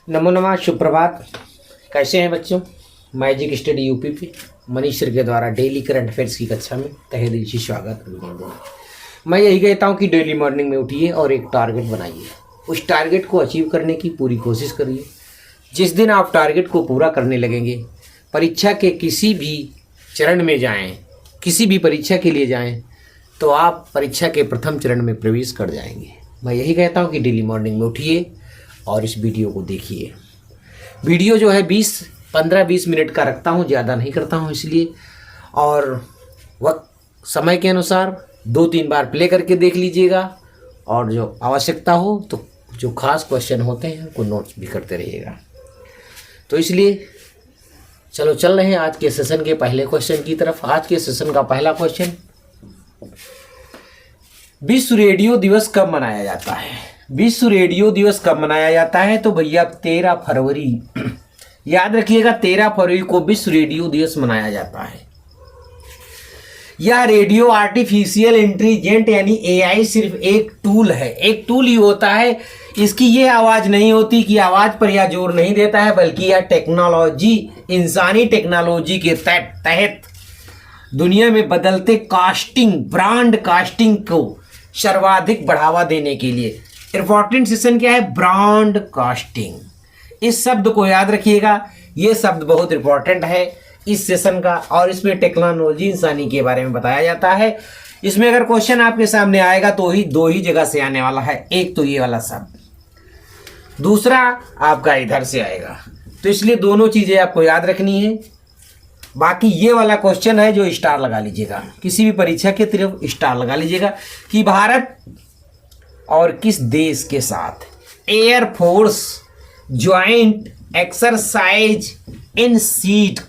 नमो नमः, सुप्रभात। कैसे हैं बच्चों? मैजिक स्टडी यूपी पे मनीष सर के द्वारा डेली करंट अफेयर्स की कक्षा में तहे दिल से स्वागत। मैं यही कहता हूं कि डेली मॉर्निंग में उठिए और एक टारगेट बनाइए। उस टारगेट को अचीव करने की पूरी कोशिश करिए। जिस दिन आप टारगेट को पूरा करने लगेंगे, परीक्षा के किसी भी चरण में जाएं, किसी भी परीक्षा के लिए जाएं, तो आप परीक्षा के प्रथम चरण में प्रवेश कर जाएंगे। मैं यही कहता हूं कि डेली मॉर्निंग में उठिए और इस वीडियो को देखिए। वीडियो जो है 15-20 मिनट का रखता हूँ, ज़्यादा नहीं करता हूँ इसलिए। और वक्त समय के अनुसार 2-3 बार प्ले करके देख लीजिएगा और जो आवश्यकता हो तो जो खास क्वेश्चन होते हैं उनको नोट्स भी करते रहिएगा। तो इसलिए चलो चल रहे हैं आज के सेशन के पहले क्वेश्चन की तरफ। आज के सेशन का पहला क्वेश्चन, विश्व रेडियो दिवस कब मनाया जाता है? विश्व रेडियो दिवस कब मनाया जाता है? तो भैया 13 फरवरी, याद रखिएगा 13 फरवरी को विश्व रेडियो दिवस मनाया जाता है। यह रेडियो आर्टिफिशियल इंटेलिजेंट यानी एआई सिर्फ एक टूल है, एक टूल ही होता है। इसकी ये आवाज़ नहीं होती कि आवाज़ पर यह जोर नहीं देता है, बल्कि यह टेक्नोलॉजी, इंसानी टेक्नोलॉजी के तहत दुनिया में बदलते कास्टिंग, ब्रांड कास्टिंग को सर्वाधिक बढ़ावा देने के लिए। इंपॉर्टेंट सेशन क्या है? Brand casting. इस शब्द को याद रखिएगा, ये शब्द बहुत इंपॉर्टेंट है इस सेशन का। और इसमें टेक्नोलॉजी इंसानी के बारे में बताया जाता है। इसमें अगर क्वेश्चन आपके सामने आएगा तो ही दो ही जगह से आने वाला है, एक तो ये वाला शब्द, दूसरा आपका इधर से आएगा। तो इसलिए दोनों चीजें आपको याद रखनी है। बाकी ये वाला क्वेश्चन है जो स्टार लगा लीजिएगा, किसी भी परीक्षा के तरफ स्टार लगा लीजिएगा कि भारत और किस देश के साथ air force joint exercise in seat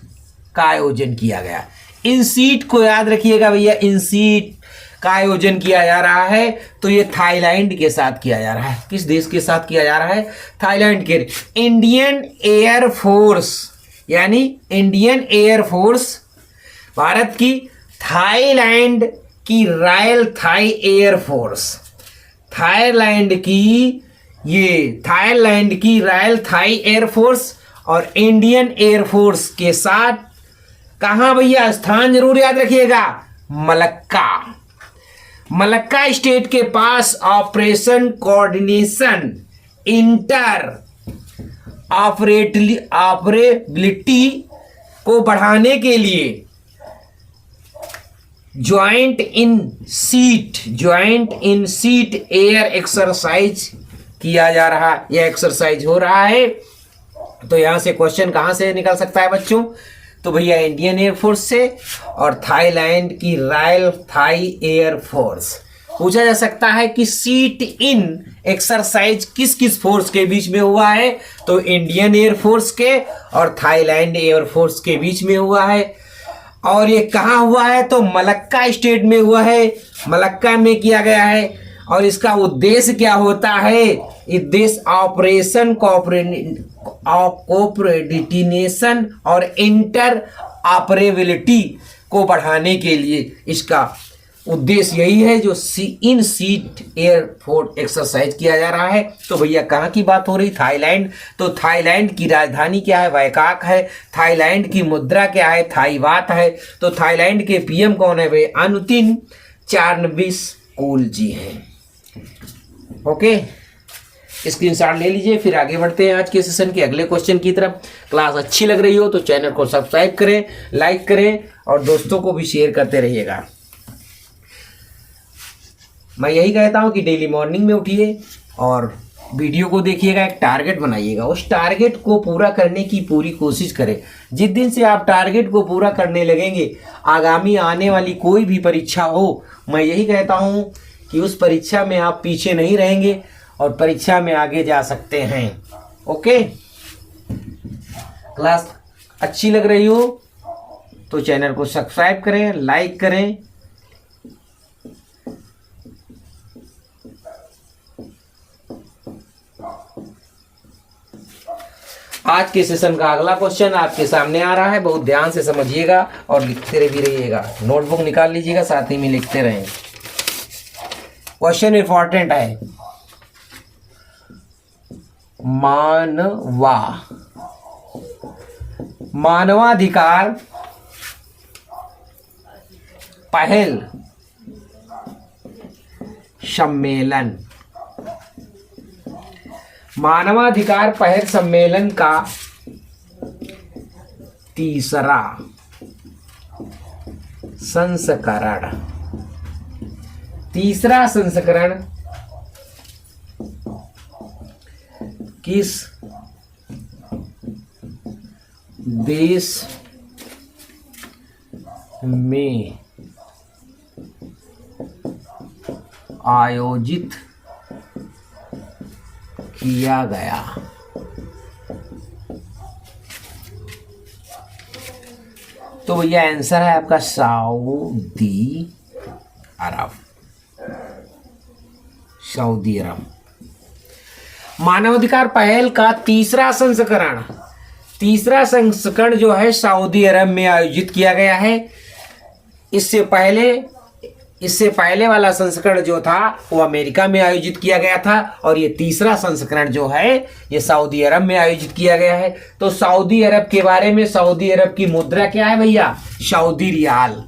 का आयोजन किया गया। इन सीट को याद रखिएगा भैया, इन सीट का आयोजन किया जा रहा है तो ये थाईलैंड के साथ किया जा रहा है। किस देश के साथ किया जा रहा है? थाईलैंड के। इंडियन एयरफोर्स यानी इंडियन एयरफोर्स भारत की, थाईलैंड की रॉयल थाई एयरफोर्स, थाईलैंड की रॉयल थाई एयरफोर्स और इंडियन एयरफोर्स के साथ कहां भैया? स्थान जरूर याद रखिएगा, मलक्का। मलक्का स्टेट के पास ऑपरेशन कोऑर्डिनेशन, इंटर ऑपरेबिलिटी को बढ़ाने के लिए ज्वाइंट इन सीट एयर एक्सरसाइज किया जा रहा है, यह एक्सरसाइज हो रहा है। तो यहां से क्वेश्चन कहां से निकल सकता है बच्चों? तो भैया इंडियन एयरफोर्स से और थाईलैंड की रॉयल थाई एयरफोर्स। पूछा जा सकता है कि सीट इन एक्सरसाइज किस किस फोर्स के बीच में हुआ है? तो इंडियन एयरफोर्स के और थाईलैंड एयरफोर्स के बीच में हुआ है। और ये कहाँ हुआ है? तो मलक्का स्टेट में हुआ है, मलक्का में किया गया है। और इसका उद्देश्य क्या होता है? उद्देश्य ऑपरेशन कोऑर्डिनेशन और इंटर ऑपरेबिलिटी को बढ़ाने के लिए इसका उद्देश्य यही है जो इन सीट एयरफोर्स एक्सरसाइज किया जा रहा है। तो भैया कहाँ की बात हो रही? थाईलैंड। तो थाईलैंड की राजधानी क्या है? बैंकॉक है। थाईलैंड की मुद्रा क्या है? थाई बात है। तो थाईलैंड के पीएम कौन है भाई? अनुतिन चारनबीसकूल जी हैं। ओके, स्क्रीनशॉट ले लीजिए। फिर आगे बढ़ते हैं आज के सेशन के अगले क्वेश्चन की तरफ। क्लास अच्छी लग रही हो तो चैनल को सब्सक्राइब करें, लाइक करें और दोस्तों को भी शेयर करते रहिएगा। मैं यही कहता हूं कि डेली मॉर्निंग में उठिए और वीडियो को देखिएगा, एक टारगेट बनाइएगा, उस टारगेट को पूरा करने की पूरी कोशिश करें। जिस दिन से आप टारगेट को पूरा करने लगेंगे, आगामी आने वाली कोई भी परीक्षा हो, मैं यही कहता हूं कि उस परीक्षा में आप पीछे नहीं रहेंगे और परीक्षा में आगे जा सकते हैं। ओके, क्लास अच्छी लग रही हो तो चैनल को सब्सक्राइब करें, लाइक करें। आज के सेशन का अगला क्वेश्चन आपके सामने आ रहा है, बहुत ध्यान से समझिएगा और लिखते भी रहिएगा। नोटबुक निकाल लीजिएगा, साथ ही में लिखते रहें। क्वेश्चन इंपॉर्टेंट है। मानवाधिकार पहल सम्मेलन। मानवाधिकार पहल सम्मेलन का तीसरा संस्करण किस देश में आयोजित किया गया? तो भैया आंसर है आपका सऊदी अरब। मानवाधिकार पहल का तीसरा संस्करण जो है सऊदी अरब में आयोजित किया गया है। इससे पहले वाला संस्करण जो था वो अमेरिका में आयोजित किया गया था, और ये तीसरा संस्करण जो है ये सऊदी अरब में आयोजित किया गया है। तो सऊदी अरब के बारे में, सऊदी अरब की मुद्रा क्या है भैया? Saudi riyal.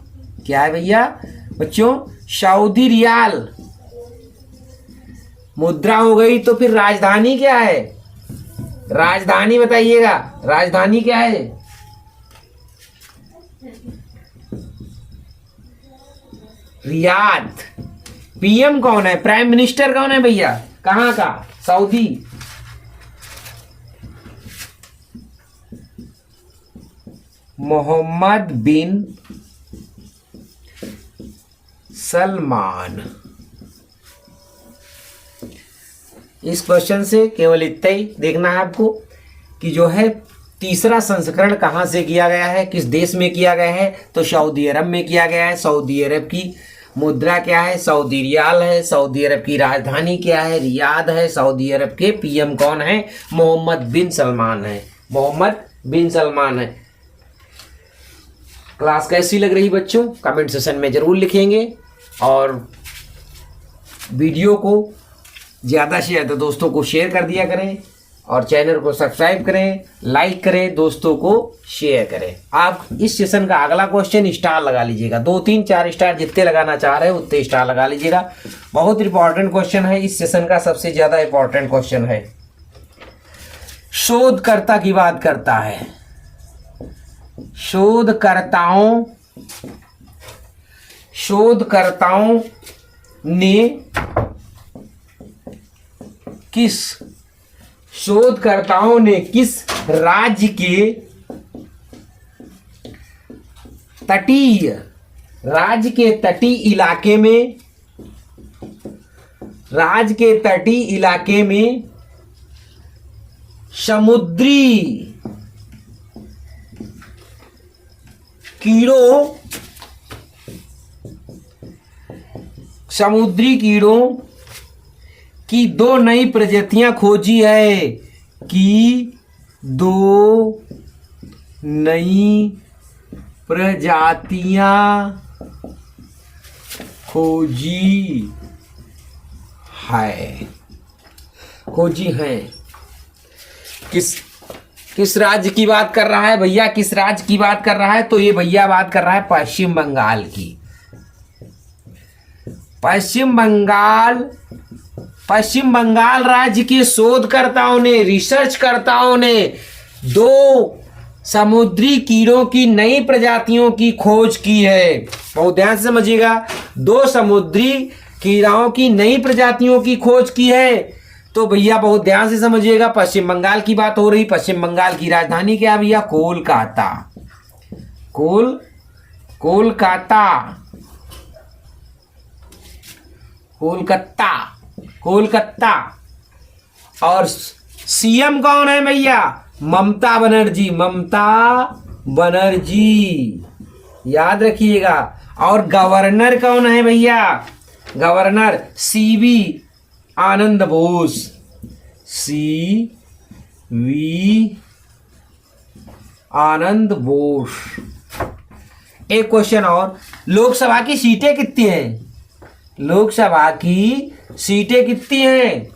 क्या है भैया बच्चों? सऊदी रियाल मुद्रा हो गई। तो फिर राजधानी क्या है? राजधानी बताइएगा, राजधानी क्या है? रियाद। पीएम कौन है? प्राइम मिनिस्टर कौन है भैया? कहां का? सऊदी। मोहम्मद बिन सलमान। इस क्वेश्चन से केवल इतना ही देखना है आपको कि जो है तीसरा संस्करण कहां से किया गया है, किस देश में किया गया है? तो सऊदी अरब में किया गया है। सऊदी अरब की मुद्रा क्या है? सऊदी रियाल है। सऊदी अरब की राजधानी क्या है? रियाद है। सऊदी अरब के पीएम कौन है? मोहम्मद बिन सलमान है। मोहम्मद बिन सलमान है। क्लास कैसी लग रही बच्चों? कमेंट सेशन में जरूर लिखेंगे, और वीडियो को ज़्यादा से ज़्यादा दोस्तों को शेयर कर दिया करें, और चैनल को सब्सक्राइब करें, लाइक करें, दोस्तों को शेयर करें। आप इस सेशन का अगला क्वेश्चन स्टार लगा लीजिएगा, 2 3 4 स्टार जितने लगाना चाह रहे हैं उतने स्टार लगा लीजिएगा। बहुत इंपॉर्टेंट क्वेश्चन है, इस सेशन का सबसे ज़्यादा इंपॉर्टेंट क्वेश्चन है। शोधकर्ता की बात करता है। शोधकर्ताओं ने किस राज्य के तटीय इलाके में समुद्री कीड़ों की 2 नई प्रजातियां खोजी है? कि 2 नई प्रजातियां खोजी हैं। किस राज्य की बात कर रहा है भैया? किस राज्य की बात कर रहा है? तो ये भैया बात कर रहा है पश्चिम बंगाल की। पश्चिम बंगाल राज्य के शोधकर्ताओं ने, रिसर्चकर्ताओं ने 2 समुद्री कीड़ों की नई प्रजातियों की खोज की है। बहुत ध्यान से समझिएगा, 2 समुद्री कीड़ाओं की नई प्रजातियों की खोज की है। तो भैया बहुत ध्यान से समझिएगा, पश्चिम बंगाल की बात हो रही। पश्चिम बंगाल की राजधानी क्या है भैया? कोलकाता। कोलकाता। और सीएम कौन है भैया? ममता बनर्जी, याद रखिएगा। और गवर्नर कौन है भैया? गवर्नर सीवी आनंद बोस। एक क्वेश्चन और, लोकसभा की सीटें कितनी हैं?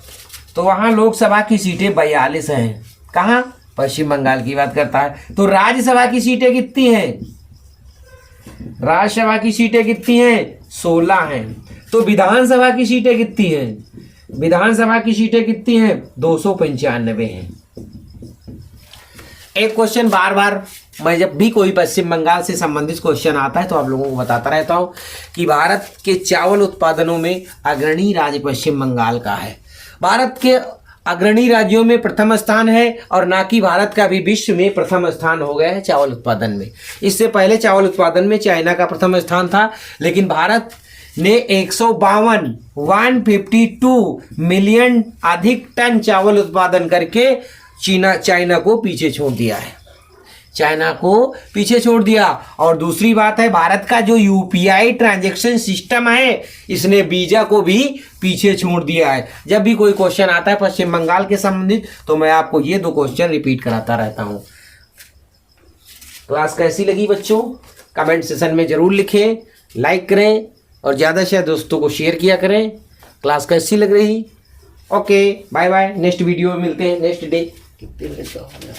तो वहां लोकसभा की सीटें 42 हैं। कहाँ? पश्चिम बंगाल की बात करता है। तो राज्यसभा की सीटें कितनी हैं? राज्यसभा की सीटें कितनी हैं? 16 हैं। तो विधानसभा की सीटें कितनी हैं? विधानसभा की सीटें कितनी हैं? 295 हैं। एक क्वेश्चन बार बार मैं जब भी कोई पश्चिम बंगाल से संबंधित क्वेश्चन आता है तो आप लोगों को बताता रहता हूं कि भारत के चावल उत्पादनों में अग्रणी राज्य पश्चिम बंगाल का है। भारत के अग्रणी राज्यों में प्रथम स्थान है और ना कि भारत का भी विश्व में प्रथम स्थान हो गया है चावल उत्पादन में। इससे पहले चावल उत्पादन में चाइना का प्रथम स्थान था, लेकिन भारत ने 152 मिलियन अधिक टन चावल उत्पादन करके चाइना को पीछे छोड़ दिया है। चाइना को पीछे छोड़ दिया। और दूसरी बात है, भारत का जो यूपीआई ट्रांजैक्शन सिस्टम है, इसने वीजा को भी पीछे छोड़ दिया है। जब भी कोई क्वेश्चन आता है पश्चिम बंगाल के संबंधित तो मैं आपको ये 2 क्वेश्चन रिपीट कराता रहता हूं। क्लास कैसी लगी बच्चों? कमेंट सेशन में जरूर लिखें, लाइक करें और ज़्यादा से ज़्यादा दोस्तों को शेयर किया करें। क्लास कैसी लग रही? Okay, bye bye. Next video में मिलते हैं, नेक्स्ट डे। कितने मिनट का हो गया?